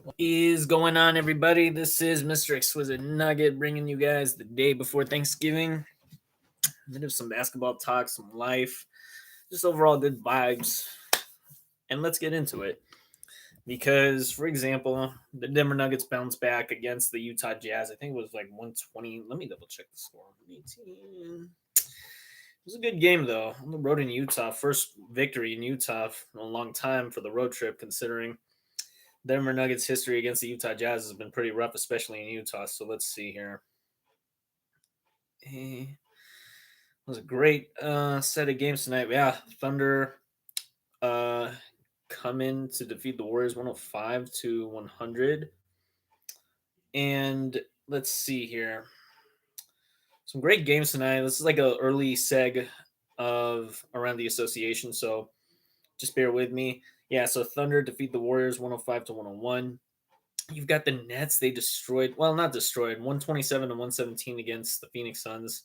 What is going on, everybody? This is Mr. Exquisite Nugget bringing you guys the day before Thanksgiving. A bit of some basketball talk, some life, just overall good vibes. And let's get into it. Because, for example, the Denver Nuggets bounced back against the Utah Jazz. I think it was like 120. Let me double check the score. 118. It was a good game, though. On the road in Utah. First victory in Utah in a long time for the road trip, considering Denver Nuggets history against the Utah Jazz has been pretty rough, especially in Utah. So let's see here. It was a great set of games tonight. Yeah, Thunder uh, come in to defeat the Warriors 105-100. And let's see here. Some great games tonight. This is like an early seg of around the association. So just bear with me. Yeah, so Thunder defeat the Warriors 105-101. You've got the Nets. They destroyed, well, not destroyed, 127-117 against the Phoenix Suns.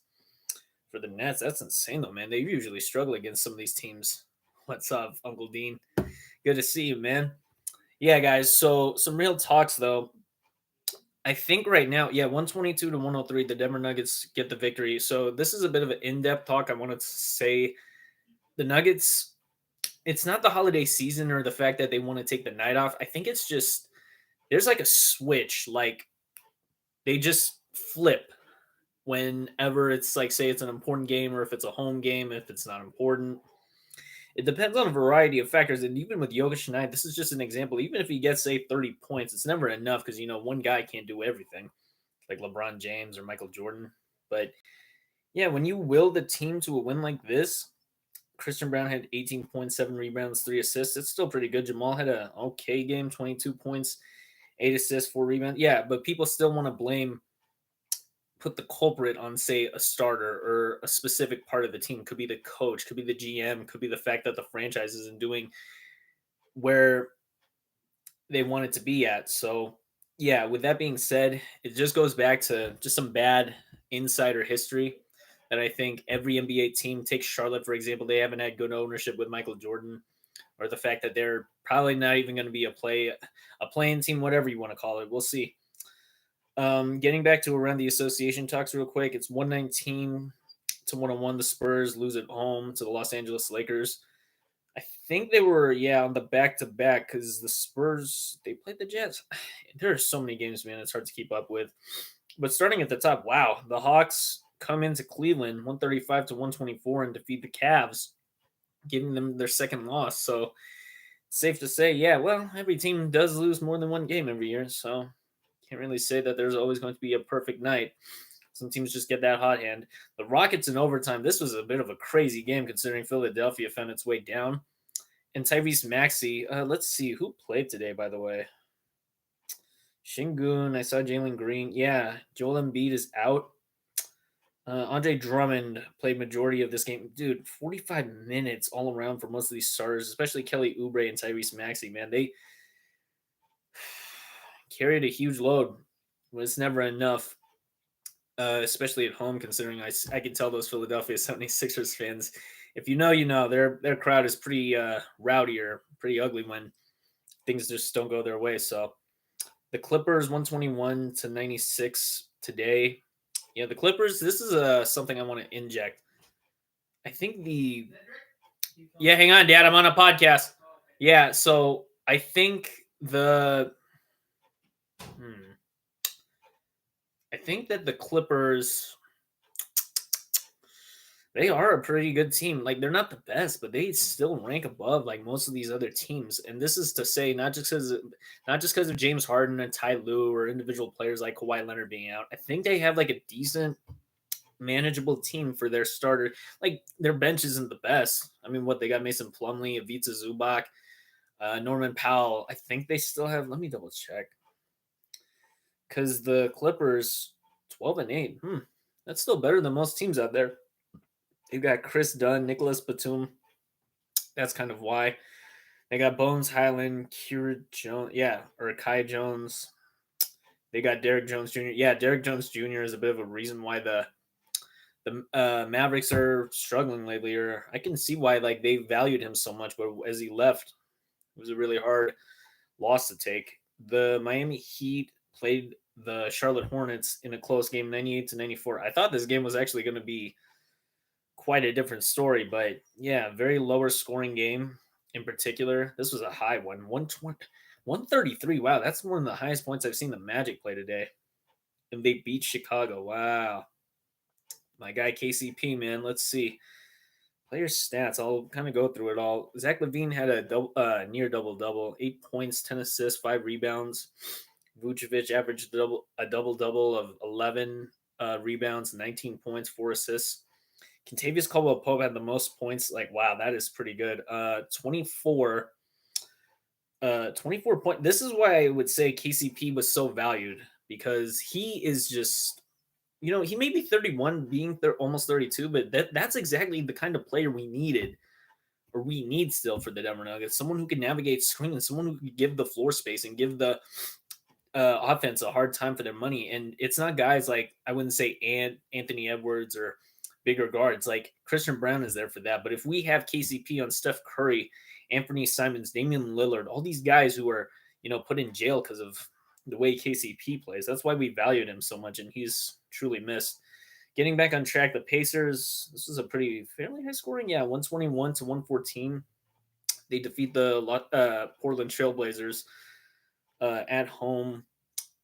For the Nets, that's insane, though, man. They usually struggle against some of these teams. What's up, Uncle Dean? Good to see you, man. Yeah, guys. So, some real talks, though. I think right now, yeah, 122-103, the Denver Nuggets get the victory. So, this is a bit of an in depth talk. I wanted to say the Nuggets, it's not the holiday season or the fact that they want to take the night off. I think it's just there's like a switch. Like, they just flip whenever it's like, say it's an important game or if it's a home game, if it's not important. It depends on a variety of factors. And even with Jokic tonight, this is just an example. Even if he gets, say, 30 points, it's never enough because, one guy can't do everything like LeBron James or Michael Jordan. But yeah, when you will the team to a win like this, Christian Brown had 18.7 rebounds, 3 assists. It's still pretty good. Jamal had a okay game, 22 points, 8 assists, 4 rebounds. Yeah, but people still want to put the culprit on, say, a starter or a specific part of the team. Could be the coach, could be the GM, could be the fact that the franchise isn't doing where they want it to be at. So, yeah, with that being said, it just goes back to just some bad insider history that I think every NBA team takes. Charlotte, for example, they haven't had good ownership with Michael Jordan, or the fact that they're probably not even going to be a playing team, whatever you want to call it. We'll see. Getting back to around the association talks real quick, it's 119-101. The Spurs lose at home to the Los Angeles Lakers. I think they were, yeah, on the back to back because the Spurs, they played the Jets. There are so many games, man, it's hard to keep up with. But starting at the top, wow, the Hawks come into Cleveland 135-124 and defeat the Cavs, giving them their second loss. So safe to say, yeah, well, every team does lose more than one game every year. So can't really say that there's always going to be a perfect night. Some teams just get that hot hand. The Rockets in overtime, this was a bit of a crazy game considering Philadelphia found its way down. And Tyrese Maxey, let's see, who played today, by the way? Shingun, I saw Jalen Green. Yeah, Joel Embiid is out. Andre Drummond played majority of this game. Dude, 45 minutes all around for most of these starters, especially Kelly Oubre and Tyrese Maxey, man. They carried a huge load. It's never enough, especially at home, considering I can tell those Philadelphia 76ers fans, if you know, you know, their crowd is pretty rowdy or pretty ugly when things just don't go their way. So the Clippers 121-96 today. Yeah, the Clippers, this is something I want to inject. I think yeah, hang on, Dad, I'm on a podcast. Yeah, so I think hmm, I think that the Clippers, they are a pretty good team. Like, they're not the best, but they still rank above like most of these other teams. And this is to say not just because of James Harden and Ty Lue or individual players like Kawhi Leonard being out. I think they have like a decent manageable team for their starter. Like, their bench isn't the best. I mean, what they got: Mason Plumlee, Ivica Zubac, Norman Powell. I think they still have. Let me double check because the Clippers 12-8. That's still better than most teams out there. They've got Chris Dunn, Nicholas Batum. That's kind of why they got Bones Highland, Kira Jones, yeah, or Kai Jones. They got Derek Jones Jr. Yeah, Derek Jones Jr. is a bit of a reason why the Mavericks are struggling lately. Or I can see why they valued him so much, but as he left, it was a really hard loss to take. the Miami Heat played the Charlotte Hornets in a close game, 98-94. I thought this game was actually going to be quite a different story, but yeah, very lower scoring game in particular. This was a high one, 120, 133. Wow, that's one of the highest points I've seen the Magic play today. And they beat Chicago. Wow. My guy KCP, man. Let's see. Player stats. I'll kind of go through it all. Zach LaVine had a near double double, 8 points, 10 assists, 5 rebounds. Vucevic averaged a double double of 11 rebounds, 19 points, 4 assists. Kentavious Caldwell Pope had the most points. Like, wow, that is pretty good. 24. 24 point. This is why I would say KCP was so valued, because he is just, he may be 31, being almost 32, but that's exactly the kind of player we needed, or we need still, for the Denver Nuggets. Someone who can navigate screens, someone who can give the floor space and give the offense a hard time for their money. And it's not guys like, I wouldn't say Anthony Edwards or bigger guards. Like Christian Brown is there for that. But if we have KCP on Steph Curry, Anthony Simons, Damian Lillard, all these guys who are, put in jail because of the way KCP plays, that's why we valued him so much, and he's truly missed. Getting back on track, the Pacers, this is a fairly high scoring. Yeah, 121-114. They defeat the Portland Trailblazers at home.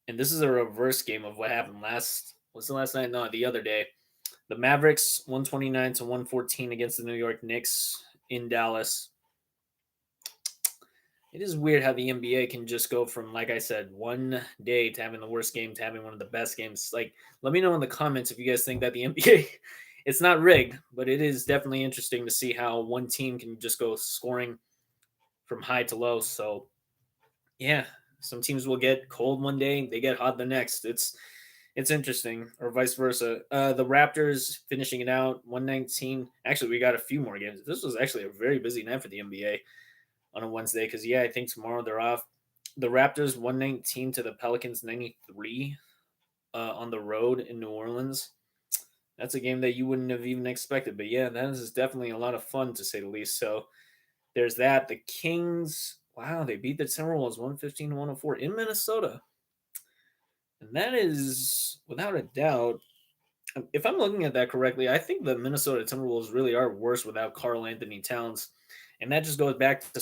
And this is a reverse game of what happened what's the last night? No, the other day. The Mavericks 129-114 against the New York Knicks in Dallas. It is weird how the NBA can just go from, like I said, one day to having the worst game to having one of the best games. Like, let me know in the comments if you guys think that the NBA, it's not rigged, but it is definitely interesting to see how one team can just go scoring from high to low. So, yeah, some teams will get cold one day, they get hot the next. It's interesting, or vice versa. The Raptors finishing it out 119. Actually, we got a few more games. This was actually a very busy night for the NBA on a Wednesday, because I think tomorrow they're off. The Raptors 119 to the Pelicans 93 on the road in New Orleans. That's a game that you wouldn't have even expected, but yeah, that is definitely a lot of fun, to say the least. So there's that. The Kings, wow, they beat the Timberwolves 115-104 in Minnesota. And that is, without a doubt, if I'm looking at that correctly, I think the Minnesota Timberwolves really are worse without Karl-Anthony Towns. And that just goes back to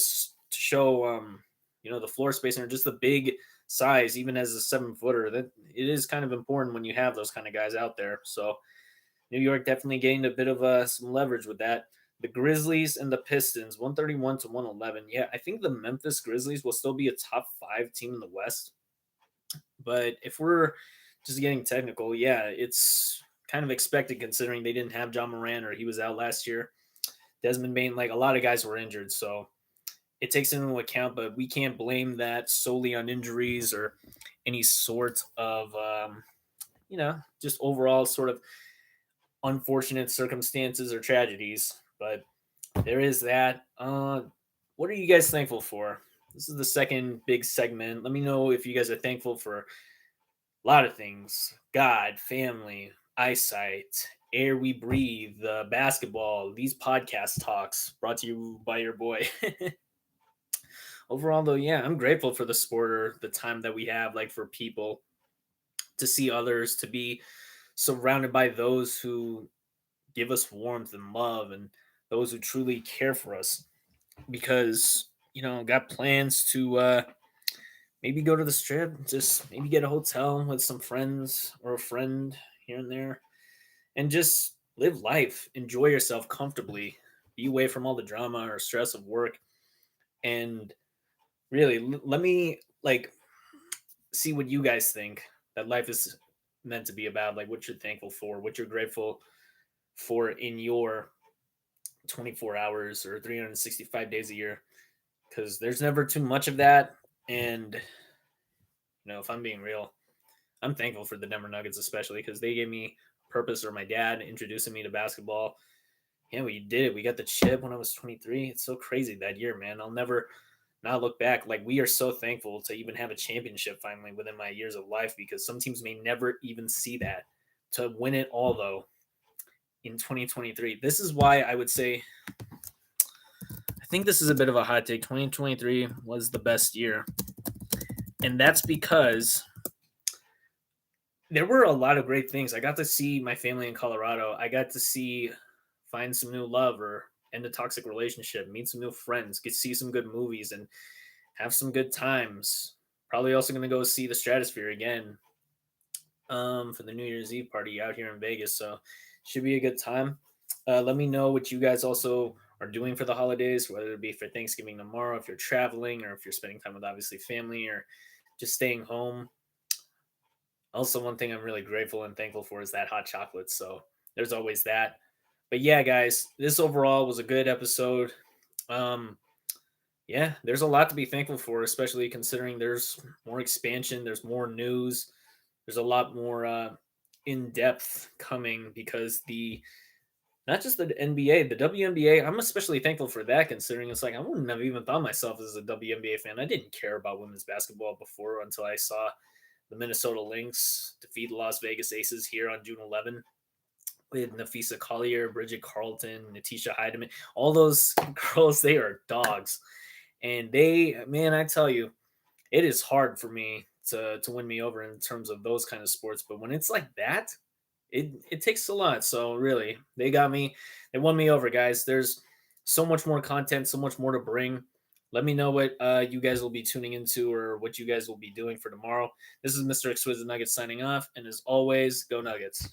show, the floor spacing, or just the big size, even as a 7-footer, that it is kind of important when you have those kind of guys out there. So New York definitely gained a bit of some leverage with that. The Grizzlies and the Pistons, 131-111. Yeah, I think the Memphis Grizzlies will still be a top 5 team in the West. But if we're just getting technical, yeah, it's kind of expected considering they didn't have John Moran, or he was out last year. Desmond Bain, like a lot of guys were injured, so it takes into account, but we can't blame that solely on injuries or any sort of, just overall sort of unfortunate circumstances or tragedies. But there is that. What are you guys thankful for? This is the second big segment. Let me know if you guys are thankful for a lot of things: God, family, eyesight, air we breathe, basketball, these podcast talks brought to you by your boy. Overall, though, yeah, I'm grateful for the sport, or the time that we have, like, for people to see others, to be surrounded by those who give us warmth and love, and those who truly care for us. Because, got plans to maybe go to the Strip, just maybe get a hotel with some friends or a friend here and there, and just live life, enjoy yourself comfortably, be away from all the drama or stress of work, and really let me, like, see what you guys think that life is meant to be about, like what you're thankful for, what you're grateful for in your 24 hours or 365 days a year, because there's never too much of that. And if I'm being real, I'm thankful for the Denver Nuggets, especially because they gave me purpose, or my dad introducing me to basketball. Yeah, we did it. We got the chip when I was 23. It's so crazy that year, man. I'll never not look back. Like, we are so thankful to even have a championship finally within my years of life, because some teams may never even see that. To win it all, though, in 2023. This is why I would say, I think this is a bit of a hot take. 2023 was the best year. And that's because there were a lot of great things. I got to see my family in Colorado. I got to find some new love or end a toxic relationship, meet some new friends, get see some good movies, and have some good times. Probably also going to go see the Stratosphere again for the New Year's Eve party out here in Vegas. So should be a good time. Let me know what you guys also are doing for the holidays, whether it be for Thanksgiving tomorrow, if you're traveling, or if you're spending time with obviously family, or just staying home. Also, one thing I'm really grateful and thankful for is that hot chocolate. So there's always that. But yeah, guys, this overall was a good episode. Um, yeah, there's a lot to be thankful for, especially considering there's more expansion, there's more news, there's a lot more in depth coming because the not just the NBA, the WNBA. I'm especially thankful for that, considering it's like I wouldn't have even thought myself as a WNBA fan. I didn't care about women's basketball before until I saw the Minnesota Lynx defeat the Las Vegas Aces here on June 11 with Nafisa Collier, Bridget Carlton, Natisha Heidemann. All those girls, they are dogs. And they, man, I tell you, it is hard for me to win me over in terms of those kind of sports. But when it's like that, it takes a lot. So really, they got me. They won me over, guys. There's so much more content, so much more to bring. Let me know what you guys will be tuning into or what you guys will be doing for tomorrow. This is Mr. Exquisite Nuggets signing off. And as always, go Nuggets.